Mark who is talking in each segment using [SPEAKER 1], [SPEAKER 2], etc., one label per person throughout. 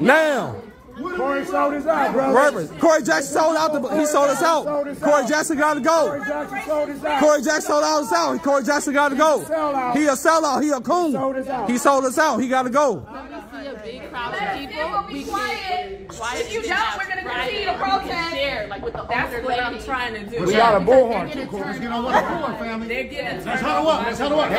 [SPEAKER 1] Now.
[SPEAKER 2] Corey sold us out, brother.
[SPEAKER 1] Corey Jackson sold out. He sold us out. Corey Jackson got to go.
[SPEAKER 2] Corey Jackson sold us out.
[SPEAKER 1] Corey Jackson sold us out. Corey Jackson got to go. He a sellout. He a coon. He sold us out. He got to go.
[SPEAKER 3] A big crowd of people. We quiet. If you don't, we're gonna continue to protest. That's what I'm trying to do.
[SPEAKER 2] We got a bullhorn.
[SPEAKER 4] Let's get on one accord, family.
[SPEAKER 3] They're getting.
[SPEAKER 4] Let's huddle up. Let's huddle up.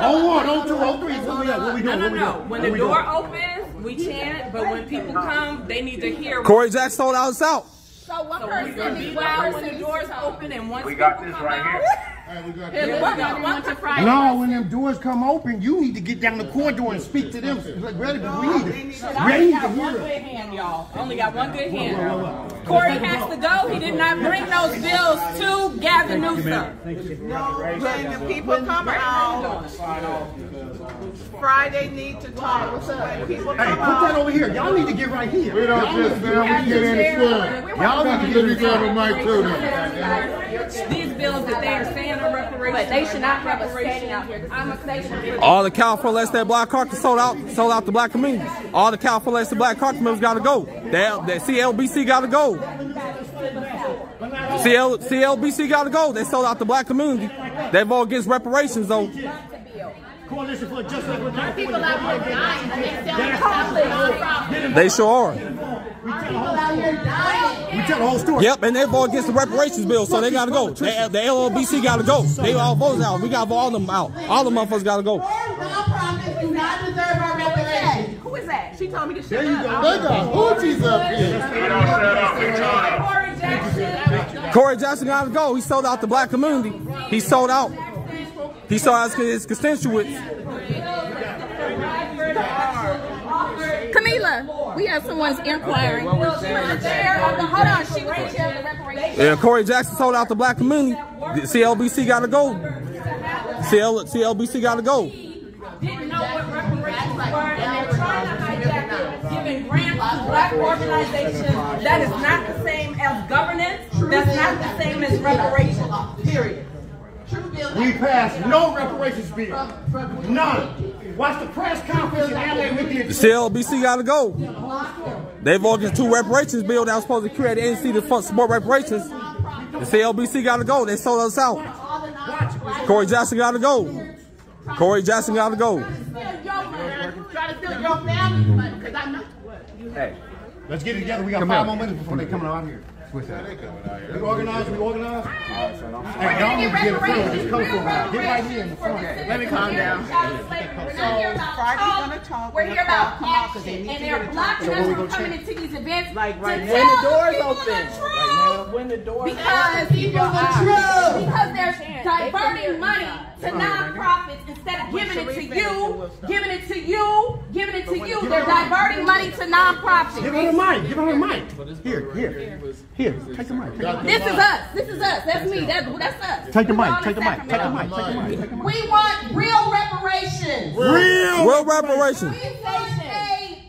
[SPEAKER 4] On 1, on 2, on 3. What we doing?
[SPEAKER 3] No. When the door opens, we chant. But when people come, they need to hear.
[SPEAKER 1] Corey Jackson sold us out.
[SPEAKER 3] So one person be loud when the doors open, and once
[SPEAKER 5] We got this right here.
[SPEAKER 4] No, when them doors come open, you need to get down the corridor and speak to them. Ready to hear
[SPEAKER 3] one good hand, y'all. Only got one good hand. Corey has to go. He did not bring those bills to Gavin Newsom.
[SPEAKER 6] No, when the people come out, Friday need to talk. When people come
[SPEAKER 4] Hey, put that
[SPEAKER 6] out.
[SPEAKER 4] over here. Y'all need to get right here.
[SPEAKER 5] We don't just get in the store.
[SPEAKER 4] Y'all need to get
[SPEAKER 5] grab a mic too.
[SPEAKER 3] These bills that they are saying are reparations. But they should not have a standing out here. I'm a station.
[SPEAKER 1] All the California that black caucus sold out the black community. All the California black caucus members got to go. The CLBC got to go. CLBC got to go. They sold out the black community. They vote against reparations though.
[SPEAKER 4] Coalition for Justice.
[SPEAKER 3] People out here dying.
[SPEAKER 1] They sure are.
[SPEAKER 4] We tell the whole story.
[SPEAKER 1] Yep, and they vote against the reparations bill, so they got to go. The LLBC got to go. They all voted out. We got to vote all them out. All the motherfuckers got to go.
[SPEAKER 6] Nonprofits do not deserve our reparations.
[SPEAKER 3] Who is that? She told me to shut up.
[SPEAKER 5] They got hoochies up here.
[SPEAKER 3] Corey Jackson.
[SPEAKER 1] Corey Jackson got to go. He sold out the black community. He sold out. He sold out his constituents.
[SPEAKER 3] Camila, we have someone's inquiring. Hold on, she was the chair of the reparations.
[SPEAKER 1] Yeah, Corey Jackson sold out the black community. The CLBC got to go. CLBC got to go.
[SPEAKER 3] Didn't know what reparations were, and they're trying to hijack it, giving grants to black organizations. That is not the same as governance. That's not the same as reparations. Period.
[SPEAKER 4] We passed no reparations bill. None. Watch the press conference in LA with the
[SPEAKER 1] CLBC got to go. They voted against 2 reparations bill that was supposed to create an agency to support reparations. The CLBC got to go. They sold us out. Corey Jackson got to go. Corey Jackson got to go.
[SPEAKER 6] Try to steal your family money, because I know.
[SPEAKER 4] Hey, let's get it together. We got 5 more minutes before they come out here. We organize. Hey, y'all need to get a field. Just come for Get right here in the front.
[SPEAKER 6] Let me calm down.
[SPEAKER 3] Friday's gonna talk. We're here about action, and they're blocking us from coming into these events.
[SPEAKER 6] Like right
[SPEAKER 3] to
[SPEAKER 6] now.
[SPEAKER 3] when the doors open.
[SPEAKER 6] When the doors
[SPEAKER 3] Because people because they're diverting money to nonprofits instead of giving it to you, giving it to you, giving it to you. They're diverting money to nonprofits.
[SPEAKER 4] Give her the mic. Give her the mic. Here. Take the mic.
[SPEAKER 3] This is us. This is us. That's me. That's us.
[SPEAKER 4] Take the mic. Take the mic. Take the mic.
[SPEAKER 6] We want real reparations.
[SPEAKER 1] Real reparations.
[SPEAKER 6] We want a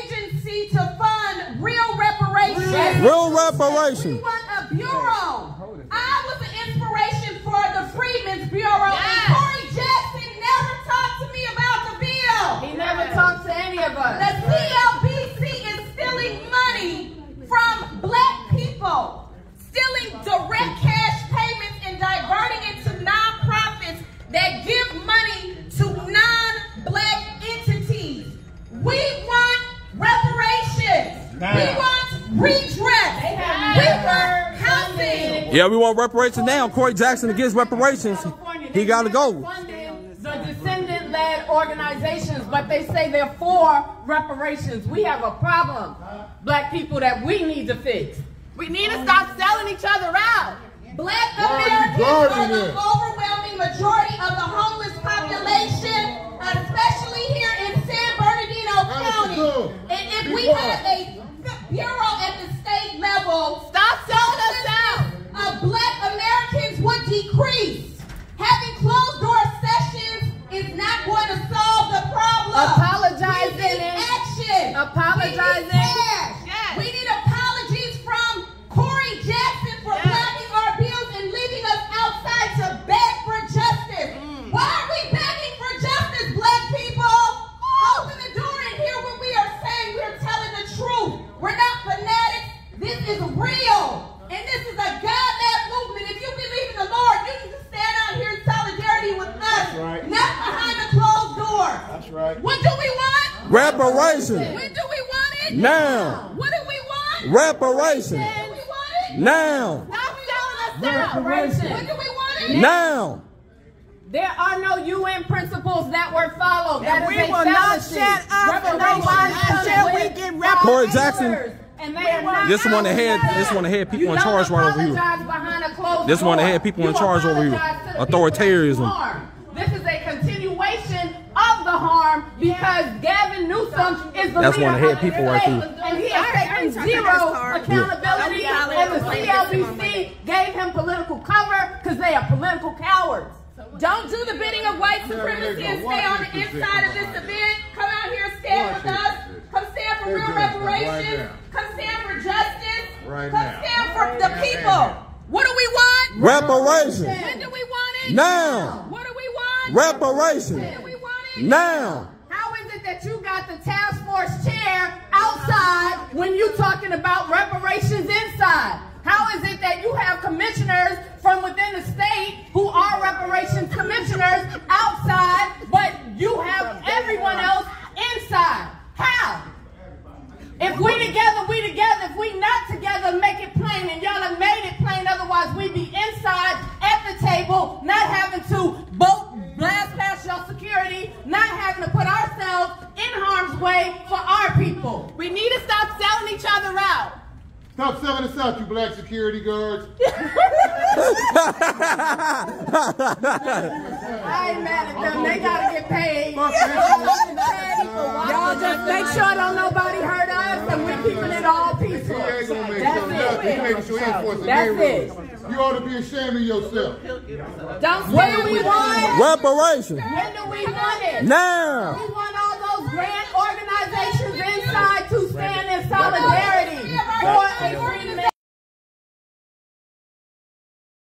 [SPEAKER 6] agency to fund real reparations.
[SPEAKER 1] Real reparations.
[SPEAKER 6] We want a bureau. I was an inspiration for the Freedmen's Bureau, and Corey Jackson never talked to me about the bill.
[SPEAKER 3] He never talked to any of us.
[SPEAKER 6] The CLBC is stealing money from black people, stealing direct cash payments and diverting it to nonprofits that give money to non-black entities. We want reparations. We want redress. We want housing.
[SPEAKER 1] Yeah, we want reparations now. Corey Jackson against reparations. He got to go.
[SPEAKER 3] The descendant-led organizations, but they say they're for reparations. We have a problem, black people, that we need to fix. We need to stop selling each other out.
[SPEAKER 6] Black Americans are the overwhelming majority of the homeless population, especially here in San Bernardino County. And if we had a bureau at the state level,
[SPEAKER 3] Stop selling us out.
[SPEAKER 6] of black Americans would decrease. Having closed door sessions is not going to solve the problem.
[SPEAKER 3] Apologizing.
[SPEAKER 6] We need action.
[SPEAKER 3] Apologizing.
[SPEAKER 6] We need cash.
[SPEAKER 3] Yes.
[SPEAKER 6] We need apologies from Corey Jackson for blocking our bills and leaving us outside to beg for justice. Why are we begging for justice, black people? Open the door and hear what we are saying. We are telling
[SPEAKER 1] Reparation.
[SPEAKER 6] When do we want it?
[SPEAKER 1] Now.
[SPEAKER 6] What do we want?
[SPEAKER 1] Reparation.
[SPEAKER 6] When do we want it?
[SPEAKER 1] Now.
[SPEAKER 6] Stop selling us separation. When do we want it?
[SPEAKER 1] Now.
[SPEAKER 3] There are no UN principles that were followed. That
[SPEAKER 7] we
[SPEAKER 3] is a
[SPEAKER 7] will not
[SPEAKER 3] fallacy.
[SPEAKER 7] shut up until we get reparations.
[SPEAKER 1] Corey Jackson.
[SPEAKER 3] And they are not
[SPEAKER 1] This one that had people in charge right over here. This one that had people in charge over here. Authoritarianism.
[SPEAKER 3] This is a continuation of the harm because Gavin Newsom is the
[SPEAKER 1] That's
[SPEAKER 3] leader
[SPEAKER 1] one that had
[SPEAKER 3] of
[SPEAKER 1] people
[SPEAKER 3] the
[SPEAKER 1] right
[SPEAKER 3] state,
[SPEAKER 1] there.
[SPEAKER 3] and he has taken zero accountability, and the CLBC gave him political cover because they are political cowards.
[SPEAKER 6] Don't do the bidding of white supremacy and stay on the inside of this event. Come out here, stand with us. Come stand for real reparations. Come stand for justice. Come stand for the people. What do we want?
[SPEAKER 1] Reparation.
[SPEAKER 6] When do we want it?
[SPEAKER 1] Now.
[SPEAKER 6] What do we want?
[SPEAKER 1] Reparation.
[SPEAKER 6] When do we want it?
[SPEAKER 1] Now.
[SPEAKER 3] How is it that you got the task force chair outside when you talking about reparations inside? How is it that you have commissioners from within the state who are reparations commissioners outside, but you have everyone else inside? How? If we together, we together. If we not together, make it plain. And y'all have made it plain. Otherwise, we be inside at the table, not having to blast past your security, not having to put ourselves in harm's way for our people. We need to stop selling each other out.
[SPEAKER 5] Stop selling us out, you black security guards.
[SPEAKER 3] I ain't mad at them. They gotta get paid. Y'all just make sure don't nobody hurt us, and we're keeping it all peaceful. That's it.
[SPEAKER 5] You ought to be ashamed of yourself.
[SPEAKER 3] Don't when do we want it?
[SPEAKER 1] Reparation.
[SPEAKER 3] When do we want it?
[SPEAKER 1] Now.
[SPEAKER 3] We want all those grand organizations inside to stand